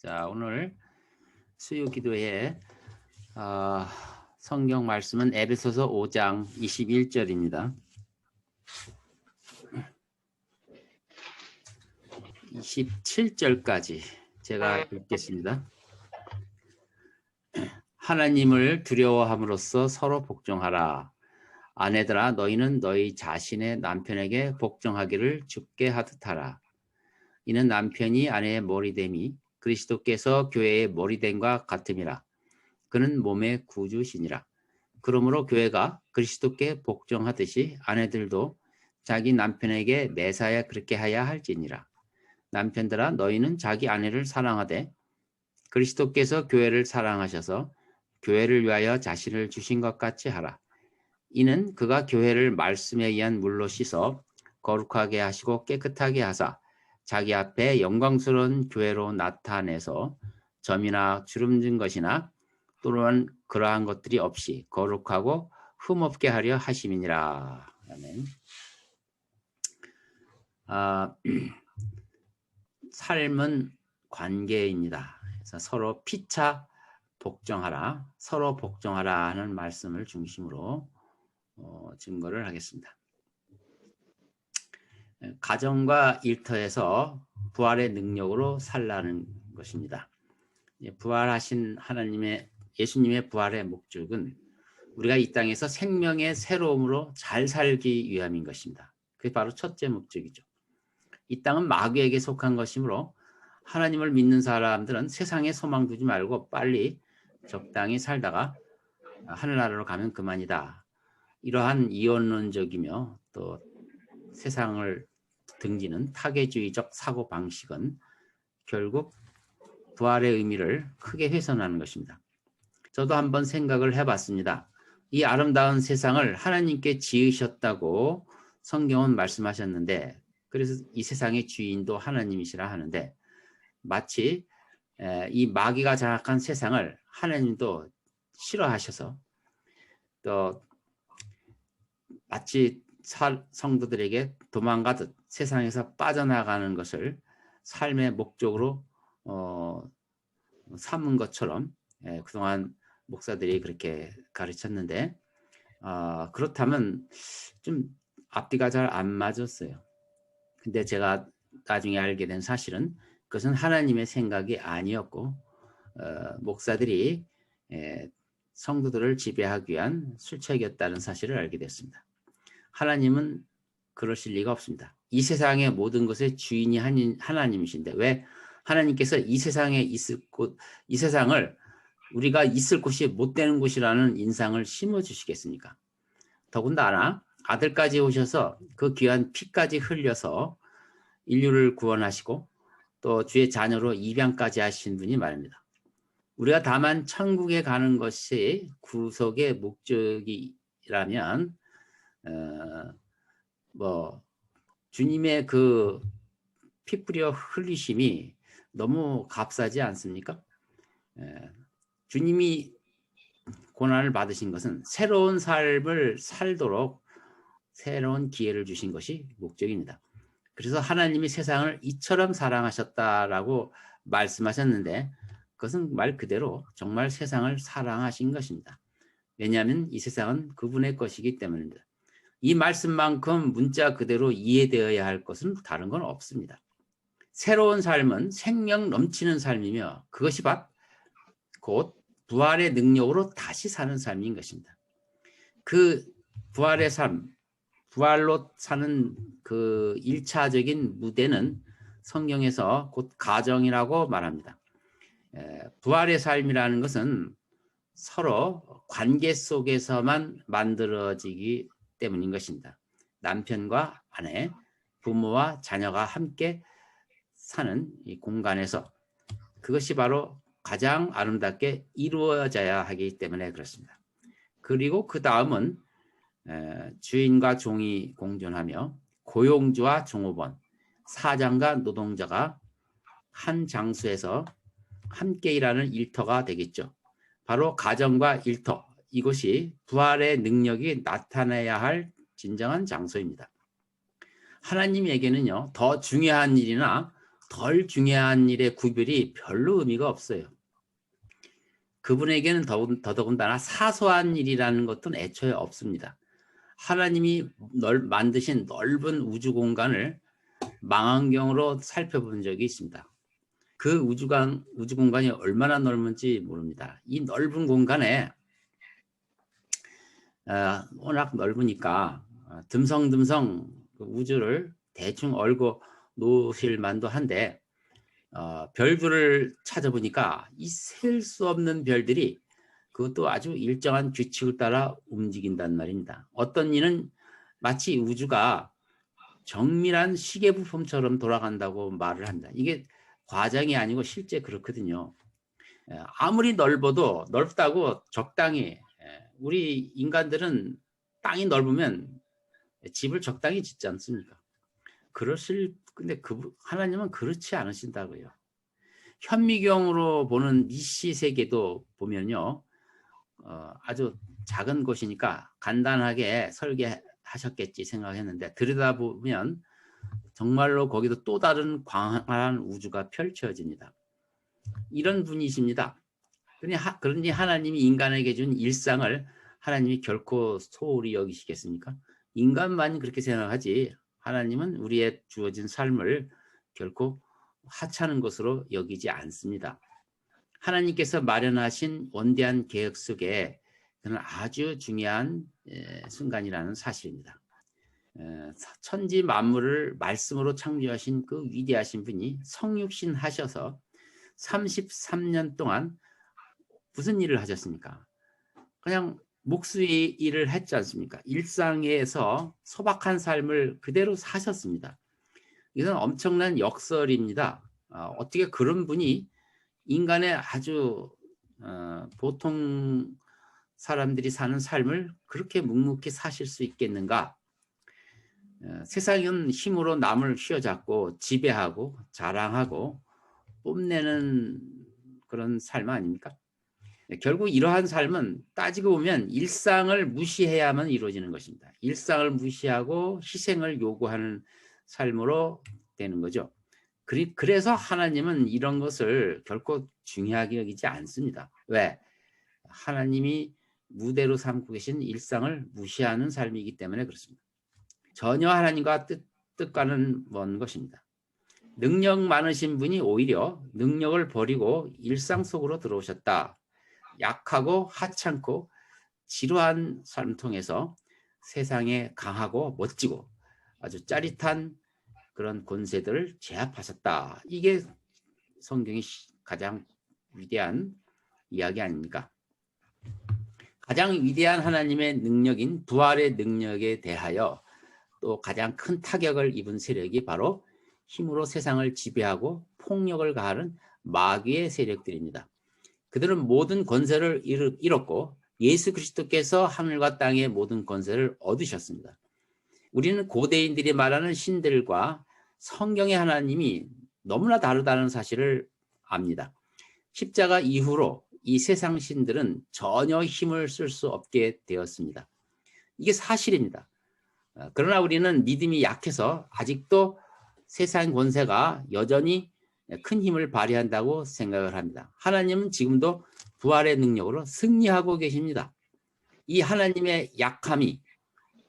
자, 오늘 수요 기도회 성경 말씀은 에베소서 5장 21절입니다. 27절까지 제가 읽겠습니다. 하나님을 두려워함으로써 서로 복종하라. 아내들아, 너희는 너희 자신의 남편에게 복종하기를 주께 하듯 하라. 이는 남편이 아내의 머리됨이 그리스도께서 교회의 머리됨과 같음이라. 그는 몸의 구주시니라. 그러므로 교회가 그리스도께 복종하듯이 아내들도 자기 남편에게 매사에 그렇게 하야 할지니라. 남편들아, 너희는 자기 아내를 사랑하되 그리스도께서 교회를 사랑하셔서 교회를 위하여 자신을 주신 것 같이 하라. 이는 그가 교회를 말씀에 의한 물로 씻어 거룩하게 하시고 깨끗하게 하사 자기 앞에 영광스러운 교회로 나타내서 점이나 주름진 것이나 또는 그러한 것들이 없이 거룩하고 흠없게 하려 하심이니라. 아멘. 삶은 관계입니다. 그래서 서로 피차 복종하라, 서로 복종하라 하는 말씀을 중심으로 증거를 하겠습니다. 가정과 일터에서 부활의 능력으로 살라는 것입니다. 부활하신 예수님의 부활의 목적은 우리가 이 땅에서 생명의 새로움으로 잘 살기 위함인 것입니다. 그게 바로 첫째 목적이죠. 이 땅은 마귀에게 속한 것이므로 하나님을 믿는 사람들은 세상에 소망 두지 말고 빨리 적당히 살다가 하늘나라로 가면 그만이다. 이러한 이원론적이며 또 세상을 등지는 타계주의적 사고방식은 결국 부활의 의미를 크게 훼손하는 것입니다. 저도 한번 생각을 해봤습니다. 이 아름다운 세상을 하나님께 지으셨다고 성경은 말씀하셨는데, 그래서 이 세상의 주인도 하나님이시라 하는데, 마치 이 마귀가 장악한 세상을 하나님도 싫어하셔서 또 마치 성도들에게 도망가듯 세상에서 빠져나가는 것을 삶의 목적으로 삼은 것처럼 그동안 목사들이 그렇게 가르쳤는데 그렇다면 좀 앞뒤가 잘 안 맞았어요. 근데 제가 나중에 알게 된 사실은 그것은 하나님의 생각이 아니었고 목사들이 성도들을 지배하기 위한 술책이었다는 사실을 알게 됐습니다. 하나님은 그러실 리가 없습니다. 이 세상의 모든 것의 주인이 하나님이신데 왜 하나님께서 이 세상에 이 세상을 우리가 있을 곳이 못 되는 곳이라는 인상을 심어주시겠습니까? 더군다나 아들까지 오셔서 그 귀한 피까지 흘려서 인류를 구원하시고 또 주의 자녀로 입양까지 하신 분이 말입니다. 우리가 다만 천국에 가는 것이 구속의 목적이라면 주님의 그 피 뿌려 흘리심이 너무 값싸지 않습니까? 주님이 고난을 받으신 것은 새로운 삶을 살도록 새로운 기회를 주신 것이 목적입니다. 그래서 하나님이 세상을 이처럼 사랑하셨다라고 말씀하셨는데 그것은 말 그대로 정말 세상을 사랑하신 것입니다. 왜냐하면 이 세상은 그분의 것이기 때문입니다. 이 말씀만큼 문자 그대로 이해되어야 할 것은 다른 건 없습니다. 새로운 삶은 생명 넘치는 삶이며 그것이 곧 부활의 능력으로 다시 사는 삶인 것입니다. 그 부활의 삶, 부활로 사는 그 1차적인 무대는 성경에서 곧 가정이라고 말합니다. 부활의 삶이라는 것은 서로 관계 속에서만 만들어지기 때문인 것입니다. 남편과 아내, 부모와 자녀가 함께 사는 이 공간에서 그것이 바로 가장 아름답게 이루어져야 하기 때문에 그렇습니다. 그리고 그 다음은 주인과 종이 공존하며 고용주와 종업원, 사장과 노동자가 한 장소에서 함께 일하는 일터가 되겠죠. 바로 가정과 일터, 이것이 부활의 능력이 나타나야 할 진정한 장소입니다. 하나님에게는요, 더 중요한 일이나 덜 중요한 일의 구별이 별로 의미가 없어요. 그분에게는 더더군다나 사소한 일이라는 것도 애초에 없습니다. 하나님이 만드신 넓은 우주 공간을 망원경으로 살펴본 적이 있습니다. 그 우주 공간이 얼마나 넓은지 모릅니다. 이 넓은 공간에 워낙 넓으니까 듬성듬성 우주를 대충 얼고 놓으실 만도 한데 별들을 찾아보니까 이 셀 수 없는 별들이 그것도 아주 일정한 규칙을 따라 움직인단 말입니다. 어떤 이는 마치 우주가 정밀한 시계 부품처럼 돌아간다고 말을 합니다. 이게 과장이 아니고 실제 그렇거든요. 아무리 넓다고 적당히, 우리 인간들은 땅이 넓으면 집을 적당히 짓지 않습니까? 근데 하나님은 그렇지 않으신다고요. 현미경으로 보는 미시 세계도 보면요, 아주 작은 곳이니까 간단하게 설계하셨겠지 생각했는데 들여다보면 정말로 거기도 또 다른 광활한 우주가 펼쳐집니다. 이런 분이십니다. 그러니 하나님이 인간에게 준 일상을 하나님이 결코 소홀히 여기시겠습니까? 인간만 그렇게 생각하지 하나님은 우리의 주어진 삶을 결코 하찮은 것으로 여기지 않습니다. 하나님께서 마련하신 원대한 계획 속에 그는 아주 중요한 순간이라는 사실입니다. 천지 만물을 말씀으로 창조하신 그 위대하신 분이 성육신 하셔서 33년 동안 무슨 일을 하셨습니까? 그냥 목수의 일을 했지 않습니까? 일상에서 소박한 삶을 그대로 사셨습니다. 이건 엄청난 역설입니다. 어떻게 그런 분이 인간의 아주 보통 사람들이 사는 삶을 그렇게 묵묵히 사실 수 있겠는가? 세상은 힘으로 남을 휘어잡고 지배하고 자랑하고 뽐내는 그런 삶 아닙니까? 결국 이러한 삶은 따지고 보면 일상을 무시해야만 이루어지는 것입니다. 일상을 무시하고 희생을 요구하는 삶으로 되는 거죠. 그래서 하나님은 이런 것을 결코 중요하게 여기지 않습니다. 왜? 하나님이 무대로 삼고 계신 일상을 무시하는 삶이기 때문에 그렇습니다. 전혀 하나님과 뜻과는 먼 것입니다. 능력 많으신 분이 오히려 능력을 버리고 일상 속으로 들어오셨다. 약하고 하찮고 지루한 삶 통해서 세상에 강하고 멋지고 아주 짜릿한 그런 권세들을 제압하셨다. 이게 성경이 가장 위대한 이야기 아닙니까? 가장 위대한 하나님의 능력인 부활의 능력에 대하여 또 가장 큰 타격을 입은 세력이 바로 힘으로 세상을 지배하고 폭력을 가하는 마귀의 세력들입니다. 그들은 모든 권세를 잃었고 예수 그리스도께서 하늘과 땅의 모든 권세를 얻으셨습니다. 우리는 고대인들이 말하는 신들과 성경의 하나님이 너무나 다르다는 사실을 압니다. 십자가 이후로 이 세상 신들은 전혀 힘을 쓸 수 없게 되었습니다. 이게 사실입니다. 그러나 우리는 믿음이 약해서 아직도 세상 권세가 여전히 큰 힘을 발휘한다고 생각을 합니다. 하나님은 지금도 부활의 능력으로 승리하고 계십니다. 이 하나님의 약함이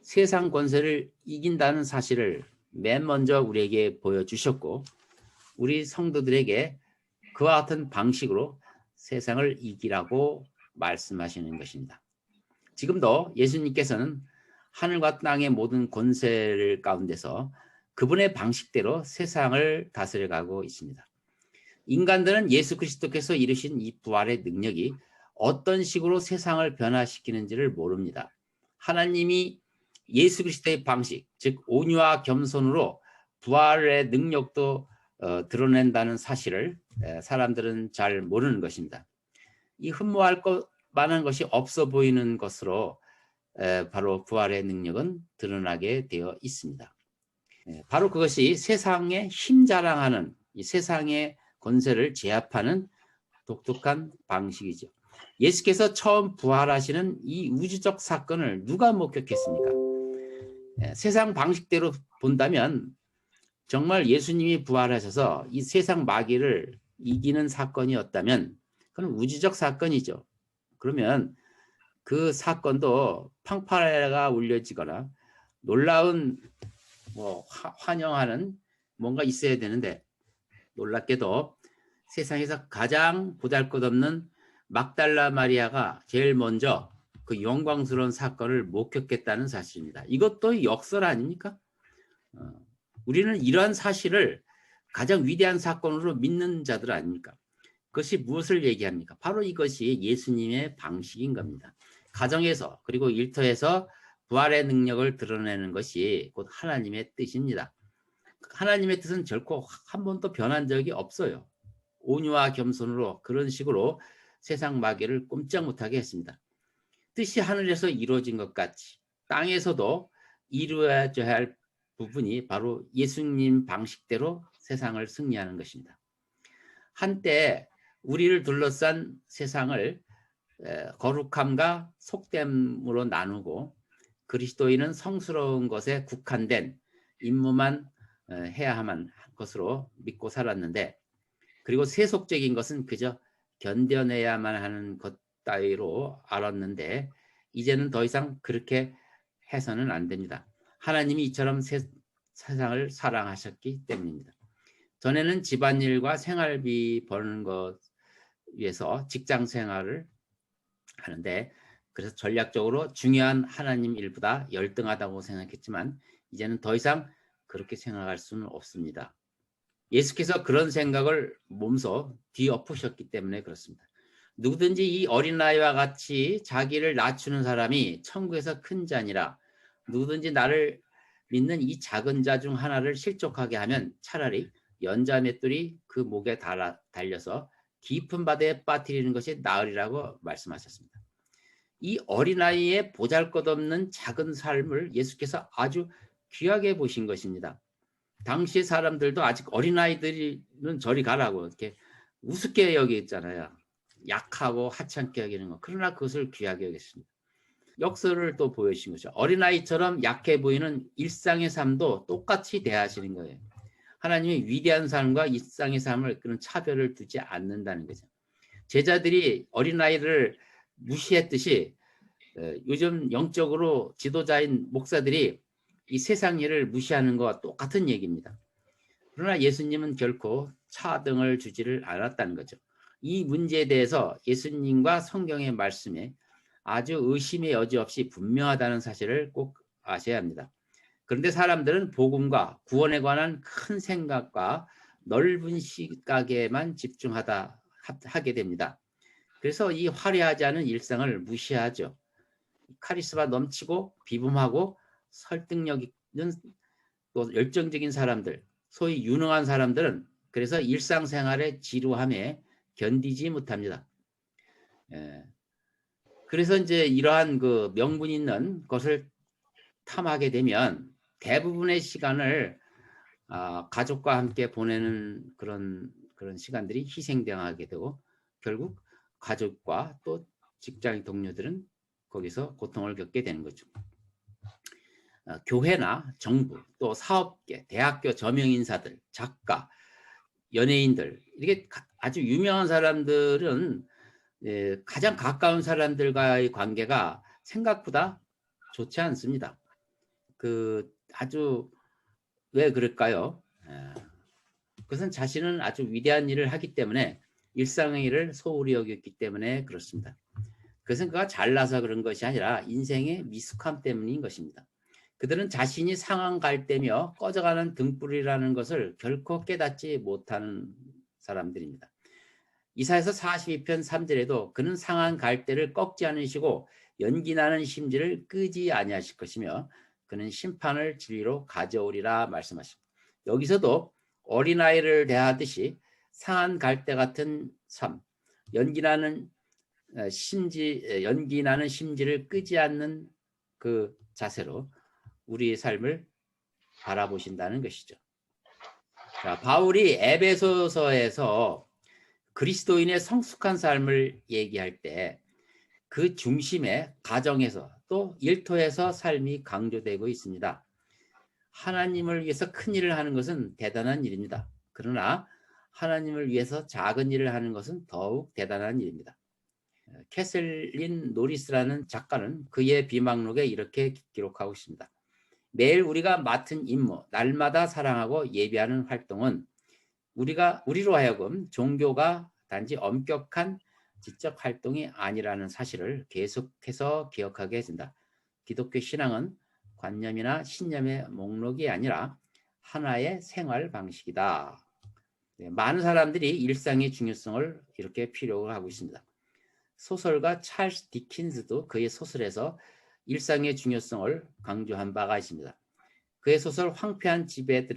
세상 권세를 이긴다는 사실을 맨 먼저 우리에게 보여주셨고 우리 성도들에게 그와 같은 방식으로 세상을 이기라고 말씀하시는 것입니다. 지금도 예수님께서는 하늘과 땅의 모든 권세를 가운데서 그분의 방식대로 세상을 다스려가고 있습니다. 인간들은 예수 그리스도께서 이루신 이 부활의 능력이 어떤 식으로 세상을 변화시키는지를 모릅니다. 하나님이 예수 그리스도의 방식, 즉 온유와 겸손으로 부활의 능력도 드러낸다는 사실을 사람들은 잘 모르는 것입니다. 이 흠모할 만한 것이 없어 보이는 것으로 바로 부활의 능력은 드러나게 되어 있습니다. 바로 그것이 세상에 힘 자랑하는 이 세상의 권세를 제압하는 독특한 방식이죠. 예수께서 처음 부활하시는 이 우주적 사건을 누가 목격했습니까? 세상 방식대로 본다면 정말 예수님이 부활하셔서 이 세상 마귀를 이기는 사건이었다면 그건 우주적 사건이죠. 그러면 그 사건도 팡파레가 울려지거나 놀라운 환영하는 뭔가 있어야 되는데, 놀랍게도 세상에서 가장 보잘것없는 막달라 마리아가 제일 먼저 그 영광스러운 사건을 목격했다는 사실입니다. 이것도 역설 아닙니까? 우리는 이러한 사실을 가장 위대한 사건으로 믿는 자들 아닙니까? 그것이 무엇을 얘기합니까? 바로 이것이 예수님의 방식인 겁니다. 가정에서 그리고 일터에서 부활의 능력을 드러내는 것이 곧 하나님의 뜻입니다. 하나님의 뜻은 결코 한 번도 변한 적이 없어요. 온유와 겸손으로 그런 식으로 세상 마귀를 꼼짝 못하게 했습니다. 뜻이 하늘에서 이루어진 것 같이 땅에서도 이루어져야 할 부분이 바로 예수님 방식대로 세상을 승리하는 것입니다. 한때 우리를 둘러싼 세상을 거룩함과 속됨으로 나누고 그리스도인은 성스러운 것에 국한된 임무만 해야 하는 것으로 믿고 살았는데, 그리고 세속적인 것은 그저 견뎌내야만 하는 것 따위로 알았는데, 이제는 더 이상 그렇게 해서는 안 됩니다. 하나님이 이처럼 세상을 사랑하셨기 때문입니다. 전에는 집안일과 생활비 버는 것 위해서 직장 생활을 하는데, 그래서 전략적으로 중요한 하나님 일보다 열등하다고 생각했지만 이제는 더 이상 그렇게 생각할 수는 없습니다. 예수께서 그런 생각을 몸소 뒤엎으셨기 때문에 그렇습니다. 누구든지 이 어린아이와 같이 자기를 낮추는 사람이 천국에서 큰 자니라. 누구든지 나를 믿는 이 작은 자 중 하나를 실족하게 하면 차라리 연자 맷돌이 그 목에 달려서 깊은 바다에 빠뜨리는 것이 나으리라고 말씀하셨습니다. 이 어린아이의 보잘것없는 작은 삶을 예수께서 아주 귀하게 보신 것입니다. 당시 사람들도 아직 어린아이들은 저리 가라고 이렇게 우습게 여기잖아요. 약하고 하찮게 여기는 거. 그러나 그것을 귀하게 여겼습니다. 역설을 또 보여주신 거죠. 어린아이처럼 약해 보이는 일상의 삶도 똑같이 대하시는 거예요. 하나님의 위대한 삶과 일상의 삶을 그런 차별을 두지 않는다는 거죠. 제자들이 어린아이를 무시했듯이 요즘 영적으로 지도자인 목사들이 이 세상 일을 무시하는 것과 똑같은 얘기입니다. 그러나 예수님은 결코 차등을 주지를 않았다는 거죠. 이 문제에 대해서 예수님과 성경의 말씀에 아주 의심의 여지 없이 분명하다는 사실을 꼭 아셔야 합니다. 그런데 사람들은 복음과 구원에 관한 큰 생각과 넓은 시각에만 집중하게 됩니다. 그래서 이 화려하지 않은 일상을 무시하죠. 카리스마 넘치고 비범하고 설득력 있는 또 열정적인 사람들, 소위 유능한 사람들은 그래서 일상생활의 지루함에 견디지 못합니다. 그래서 이제 이러한 그 명분 있는 것을 탐하게 되면 대부분의 시간을 가족과 함께 보내는 그런 시간들이 희생당하게 되고, 결국 가족과 또 직장 동료들은 거기서 고통을 겪게 되는 거죠. 교회나 정부, 또 사업계, 대학교 저명인사들, 작가, 연예인들, 이렇게 아주 유명한 사람들은 가장 가까운 사람들과의 관계가 생각보다 좋지 않습니다. 아주 왜 그럴까요? 그것은 자신은 아주 위대한 일을 하기 때문에 일상의 일을 소홀히 여겼기 때문에 그렇습니다. 그것은 그가 잘나서 그런 것이 아니라 인생의 미숙함 때문인 것입니다. 그들은 자신이 상한 갈대며 꺼져가는 등불이라는 것을 결코 깨닫지 못하는 사람들입니다. 이사야서 42편 3절에도 그는 상한 갈대를 꺾지 않으시고 연기나는 심지를 끄지 아니하실 것이며 그는 심판을 진리로 가져오리라 말씀하십니다. 여기서도 어린아이를 대하듯이 상한 갈대 같은 삶, 연기나는 심지를 끄지 않는 그 자세로 우리의 삶을 바라보신다는 것이죠. 자, 바울이 에베소서에서 그리스도인의 성숙한 삶을 얘기할 때 그 중심에 가정에서 또 일터에서 삶이 강조되고 있습니다. 하나님을 위해서 큰 일을 하는 것은 대단한 일입니다. 그러나 하나님을 위해서 작은 일을 하는 것은 더욱 대단한 일입니다. 캐슬린 노리스라는 작가는 그의 비망록에 이렇게 기록하고 있습니다. 매일 우리가 맡은 임무, 날마다 사랑하고 예배하는 활동은 우리로 하여금 종교가 단지 엄격한 지적 활동이 아니라는 사실을 계속해서 기억하게 해준다. 기독교 신앙은 관념이나 신념의 목록이 아니라 하나의 생활 방식이다. 네, 많은 사람들이 일상의 중요성을 이렇게 필요로 하고 있습니다. 소설가 찰스 디킨스도 그의 소설에서 일상의 중요성을 강조한 바가 있습니다. 그의 소설 황폐한 집에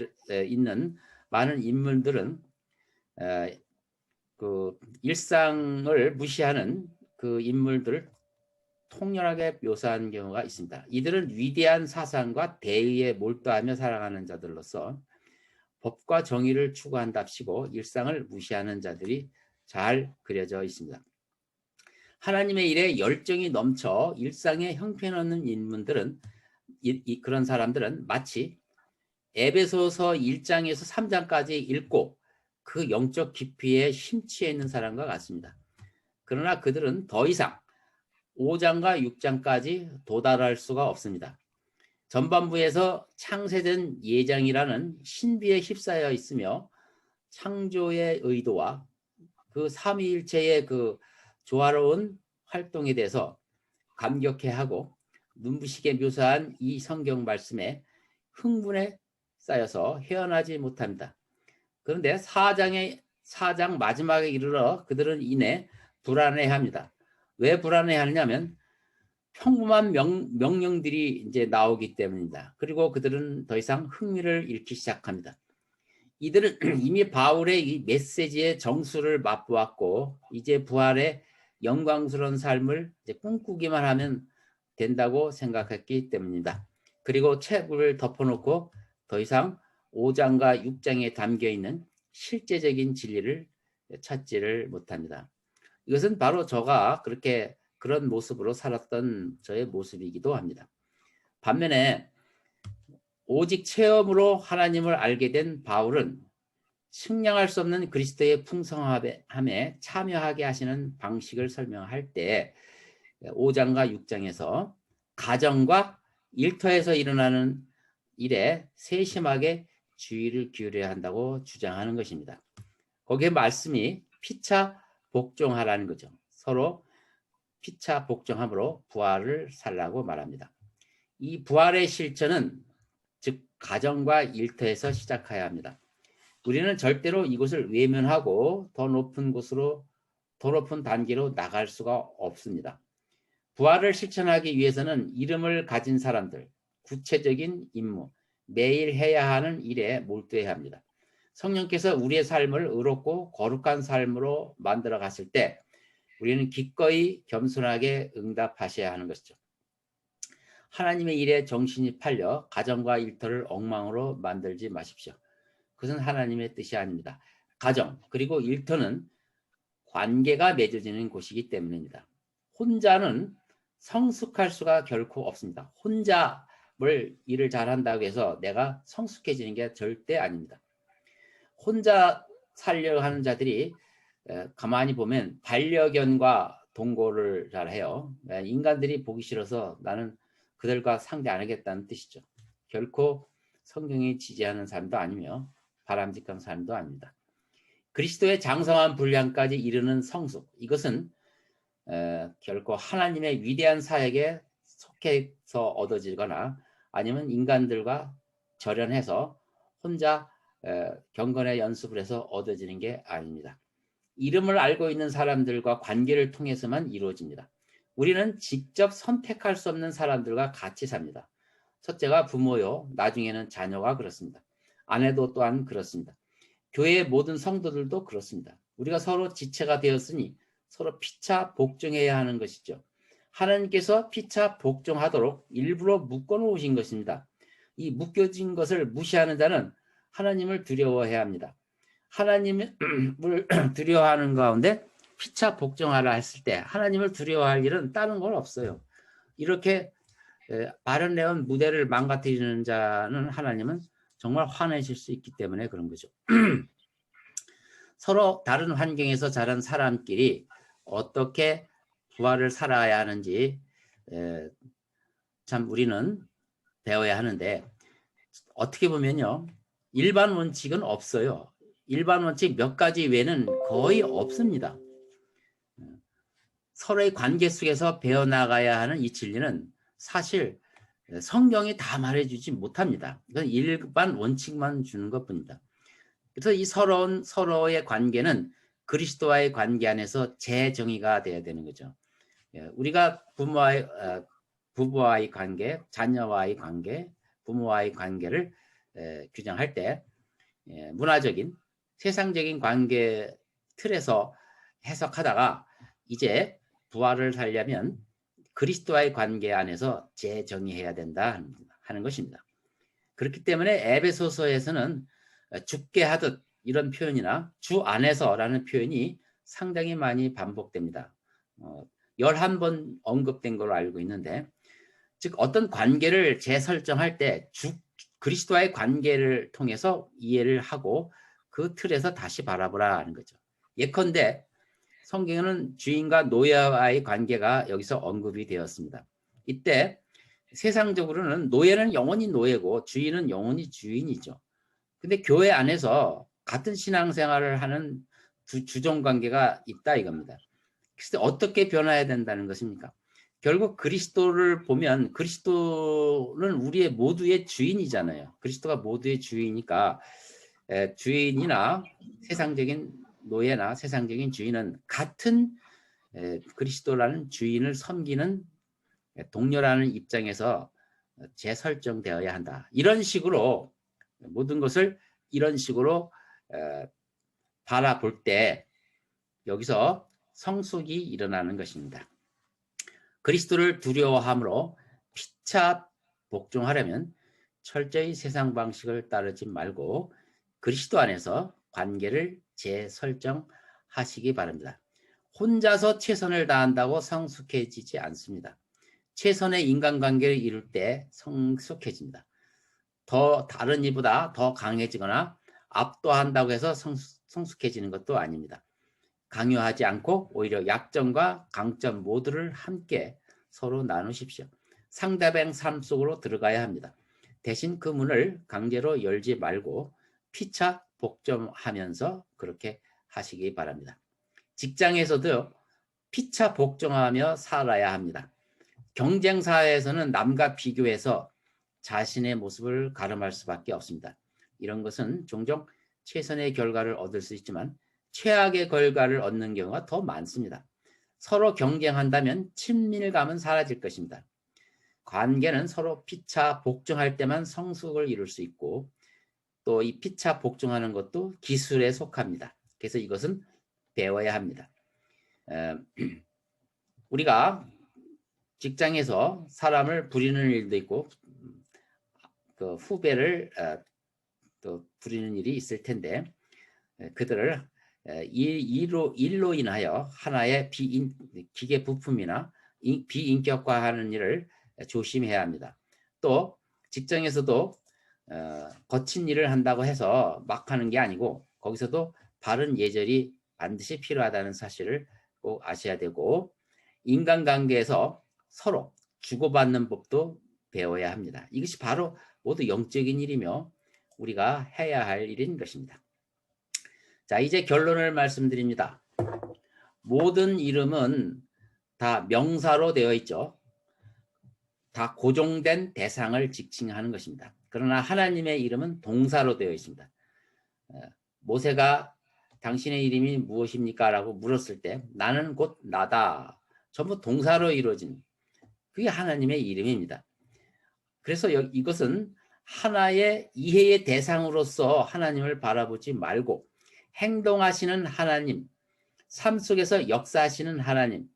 있는 많은 인물들은 그 일상을 무시하는 그 인물들을 통렬하게 묘사한 경우가 있습니다. 이들은 위대한 사상과 대의에 몰두하며 살아가는 자들로서 법과 정의를 추구한답시고 일상을 무시하는 자들이 잘 그려져 있습니다. 하나님의 일에 열정이 넘쳐 일상에 형편없는 인물들은 그런 사람들은 마치 에베소서 1장에서 3장까지 읽고 그 영적 깊이에 심취해 있는 사람과 같습니다. 그러나 그들은 더 이상 5장과 6장까지 도달할 수가 없습니다. 전반부에서 창세전 예장이라는 신비에 휩싸여 있으며 창조의 의도와 그 삼위일체의 그 조화로운 활동에 대해서 감격해하고 눈부시게 묘사한 이 성경 말씀에 흥분에 쌓여서 헤어나지 못합니다. 그런데 4장 마지막에 이르러 그들은 이내 불안해합니다. 왜 불안해하느냐면 평범한 명령들이 이제 나오기 때문입니다. 그리고 그들은 더 이상 흥미를 잃기 시작합니다. 이들은 이미 바울의 이 메시지의 정수를 맛보았고 이제 부활의 영광스러운 삶을 이제 꿈꾸기만 하면 된다고 생각했기 때문입니다. 그리고 책을 덮어놓고 더 이상 5장과 6장에 담겨있는 실제적인 진리를 찾지를 못합니다. 이것은 바로 저가 그런 모습으로 살았던 저의 모습이기도 합니다. 반면에 오직 체험으로 하나님을 알게 된 바울은 측량할 수 없는 그리스도의 풍성함에 참여하게 하시는 방식을 설명할 때 5장과 6장에서 가정과 일터에서 일어나는 일에 세심하게 주의를 기울여야 한다고 주장하는 것입니다. 거기에 말씀이 피차 복종하라는 거죠. 서로 피차 복종함으로 부활을 살라고 말합니다. 이 부활의 실천은 즉 가정과 일터에서 시작해야 합니다. 우리는 절대로 이곳을 외면하고 더 높은 단계로 나갈 수가 없습니다. 부활을 실천하기 위해서는 이름을 가진 사람들, 구체적인 임무, 매일 해야 하는 일에 몰두해야 합니다. 성령께서 우리의 삶을 의롭고 거룩한 삶으로 만들어 갔을 때 우리는 기꺼이 겸손하게 응답하셔야 하는 것이죠. 하나님의 일에 정신이 팔려 가정과 일터를 엉망으로 만들지 마십시오. 그것은 하나님의 뜻이 아닙니다. 가정 그리고 일터는 관계가 맺어지는 곳이기 때문입니다. 혼자는 성숙할 수가 결코 없습니다. 혼자 일을 잘한다고 해서 내가 성숙해지는 게 절대 아닙니다. 혼자 살려고 하는 자들이 가만히 보면 반려견과 동거를 잘해요. 인간들이 보기 싫어서 나는 그들과 상대 안 하겠다는 뜻이죠. 결코 성경이 지지하는 삶도 아니며 바람직한 삶도 아닙니다. 그리스도의 장성한 분량까지 이르는 성숙, 이것은 결코 하나님의 위대한 사역에 속해서 얻어지거나 아니면 인간들과 절연해서 혼자 경건의 연습을 해서 얻어지는 게 아닙니다. 이름을 알고 있는 사람들과 관계를 통해서만 이루어집니다. 우리는 직접 선택할 수 없는 사람들과 같이 삽니다. 첫째가 부모요, 나중에는 자녀가 그렇습니다. 아내도 또한 그렇습니다. 교회의 모든 성도들도 그렇습니다. 우리가 서로 지체가 되었으니 서로 피차 복종해야 하는 것이죠. 하나님께서 피차 복종하도록 일부러 묶어놓으신 것입니다. 이 묶여진 것을 무시하는 자는 하나님을 두려워해야 합니다. 하나님을 두려워하는 가운데 피차 복종하라 했을 때 하나님을 두려워할 일은 다른 건 없어요. 이렇게 아름다운 무대를 망가뜨리는 자는 하나님은 정말 화내실 수 있기 때문에 그런 거죠. 서로 다른 환경에서 자란 사람끼리 어떻게 부활을 살아야 하는지 참 우리는 배워야 하는데, 어떻게 보면요, 일반 원칙은 없어요. 일반 원칙 몇 가지 외에는 거의 없습니다. 서로의 관계 속에서 배워나가야 하는 이 진리는 사실 성경이 다 말해주지 못합니다. 이건 일반 원칙만 주는 것뿐입니다. 그래서 이 서로의 관계는 그리스도와의 관계 안에서 재정의가 돼야 되는 거죠. 우리가 부부와의 관계, 자녀와의 관계, 부모와의 관계를 규정할 때 문화적인, 세상적인 관계 틀에서 해석하다가 이제 부활을 살려면 그리스도와의 관계 안에서 재정의해야 된다 하는 것입니다. 그렇기 때문에 에베소서에서는 죽게 하듯 이런 표현이나 주 안에서라는 표현이 상당히 많이 반복됩니다. 11번 언급된 걸로 알고 있는데, 즉 어떤 관계를 재설정할 때 그리스도와의 관계를 통해서 이해를 하고 그 틀에서 다시 바라보라 하는 거죠. 예컨대 성경에는 주인과 노예와의 관계가 여기서 언급이 되었습니다. 이때 세상적으로는 노예는 영원히 노예고 주인은 영원히 주인이죠. 근데 교회 안에서 같은 신앙생활을 하는 주종관계가 있다 이겁니다. 그래서 어떻게 변화해야 된다는 것입니까? 결국 그리스도를 보면 그리스도는 우리의 모두의 주인이잖아요. 그리스도가 모두의 주인이니까 주인이나 세상적인 노예나 세상적인 주인은 같은 그리스도라는 주인을 섬기는 동료라는 입장에서 재설정되어야 한다. 이런 식으로 모든 것을 이런 식으로 바라볼 때 여기서 성숙이 일어나는 것입니다. 그리스도를 두려워함으로 피차 복종하려면 철저히 세상 방식을 따르지 말고 그리스도 안에서 관계를 재설정하시기 바랍니다. 혼자서 최선을 다한다고 성숙해지지 않습니다. 최선의 인간관계를 이룰 때 성숙해집니다. 더 다른 이보다 더 강해지거나 압도한다고 해서 성숙해지는 것도 아닙니다. 강요하지 않고 오히려 약점과 강점 모두를 함께 서로 나누십시오. 상대방 삶 속으로 들어가야 합니다. 대신 그 문을 강제로 열지 말고 피차 복종하면서 그렇게 하시기 바랍니다. 직장에서도 피차 복종하며 살아야 합니다. 경쟁사회에서는 남과 비교해서 자신의 모습을 가름할 수밖에 없습니다. 이런 것은 종종 최선의 결과를 얻을 수 있지만 최악의 결과를 얻는 경우가 더 많습니다. 서로 경쟁한다면 친밀감은 사라질 것입니다. 관계는 서로 피차 복종할 때만 성숙을 이룰 수 있고 또 이 피차 복종하는 것도 기술에 속합니다. 그래서 이것은 배워야 합니다. 우리가 직장에서 사람을 부리는 일도 있고 그 후배를 또 부리는 일이 있을 텐데 그들을 일로 인하여 하나의 기계 부품이나 비인격화하는 일을 조심해야 합니다. 또 직장에서도 거친 일을 한다고 해서 막 하는 게 아니고 거기서도 바른 예절이 반드시 필요하다는 사실을 꼭 아셔야 되고 인간관계에서 서로 주고받는 법도 배워야 합니다. 이것이 바로 모두 영적인 일이며 우리가 해야 할 일인 것입니다. 자, 이제 결론을 말씀드립니다. 모든 이름은 다 명사로 되어 있죠. 다 고정된 대상을 지칭하는 것입니다. 그러나 하나님의 이름은 동사로 되어 있습니다. 모세가 당신의 이름이 무엇입니까? 라고 물었을 때 나는 곧 나다. 전부 동사로 이루어진 그게 하나님의 이름입니다. 그래서 이것은 하나의 이해의 대상으로서 하나님을 바라보지 말고 행동하시는 하나님, 삶 속에서 역사하시는 하나님,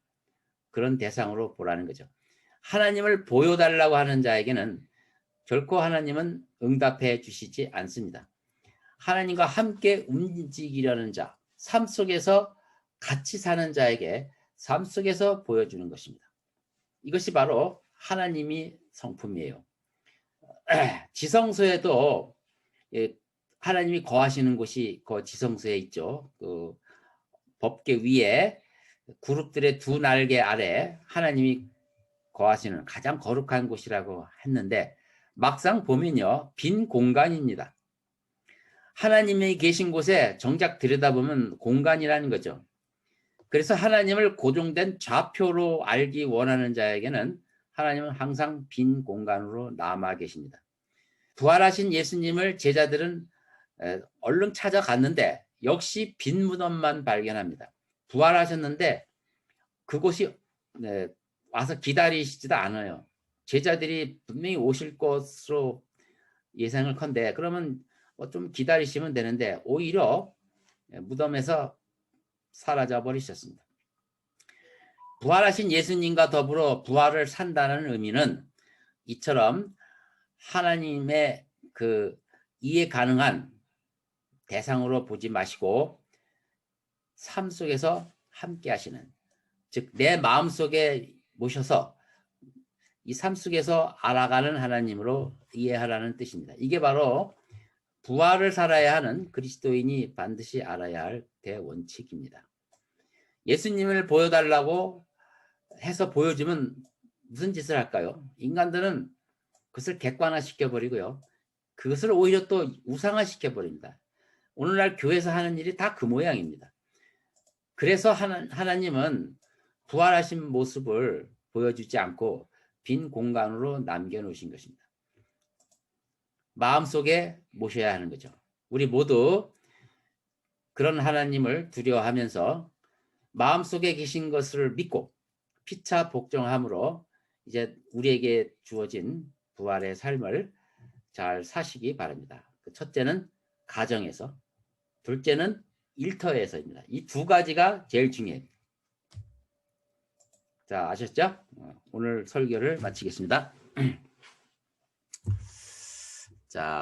그런 대상으로 보라는 거죠. 하나님을 보여달라고 하는 자에게는 결코 하나님은 응답해 주시지 않습니다. 하나님과 함께 움직이려는 자, 삶 속에서 같이 사는 자에게 삶 속에서 보여주는 것입니다. 이것이 바로 하나님이 성품이에요. 지성소에도 하나님이 거하시는 곳이 그 지성소에 있죠. 그 법궤 위에 그룹들의 두 날개 아래 하나님이 거하시는 가장 거룩한 곳이라고 했는데 막상 보면요, 빈 공간입니다. 하나님이 계신 곳에 정작 들여다보면 공간이라는 거죠. 그래서 하나님을 고정된 좌표로 알기 원하는 자에게는 하나님은 항상 빈 공간으로 남아 계십니다. 부활하신 예수님을 제자들은 얼른 찾아갔는데 역시 빈 무덤만 발견합니다. 부활하셨는데 그곳이 와서 기다리시지도 않아요. 제자들이 분명히 오실 것으로 예상을 컨대 그러면 좀 기다리시면 되는데 오히려 무덤에서 사라져 버리셨습니다. 부활하신 예수님과 더불어 부활을 산다는 의미는 이처럼 하나님의 그 이해 가능한 대상으로 보지 마시고 삶 속에서 함께 하시는, 즉 내 마음속에 모셔서 이 삶 속에서 알아가는 하나님으로 이해하라는 뜻입니다. 이게 바로 부활을 살아야 하는 그리스도인이 반드시 알아야 할 대원칙입니다. 예수님을 보여달라고 해서 보여주면 무슨 짓을 할까요? 인간들은 그것을 객관화시켜버리고요. 그것을 오히려 또 우상화시켜버립니다. 오늘날 교회에서 하는 일이 다 그 모양입니다. 그래서 하나님은 부활하신 모습을 보여주지 않고 빈 공간으로 남겨놓으신 것입니다. 마음속에 모셔야 하는 거죠. 우리 모두 그런 하나님을 두려워하면서 마음속에 계신 것을 믿고 피차 복종함으로 이제 우리에게 주어진 부활의 삶을 잘 사시기 바랍니다. 첫째는 가정에서, 둘째는 일터에서입니다. 이 두 가지가 제일 중요해요. 자, 아셨죠? 오늘 설교를 마치겠습니다. 자.